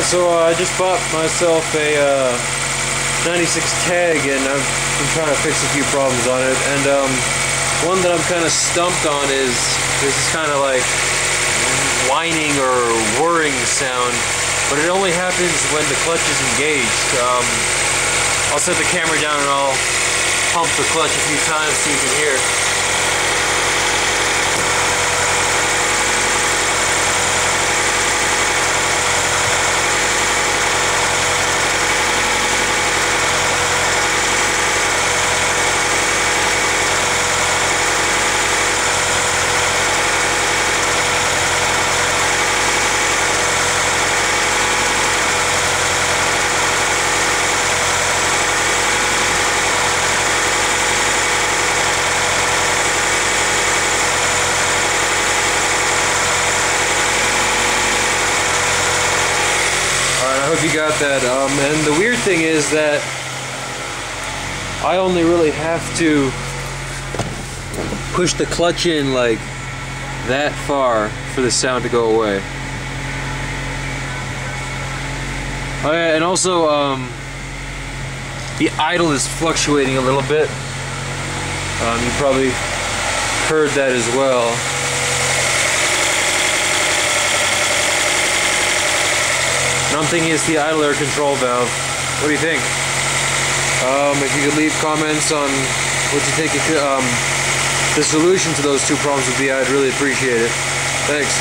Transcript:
Alright, so I just bought myself a 96 tag, and I've been trying to fix a few problems on it. And one that I'm kind of stumped on is this kind of like whining or whirring sound, but it only happens when the clutch is engaged. I'll set the camera down and I'll pump the clutch a few times so you can hear. I hope you got that. And the weird thing is that I only really have to push the clutch in like that far for the sound to go away. Oh yeah, and also the idle is fluctuating a little bit. You probably heard that as well. And I'm thinking it's the idle air control valve. What do you think? If you could leave comments on what you think the solution to those two problems would be, I'd really appreciate it. Thanks.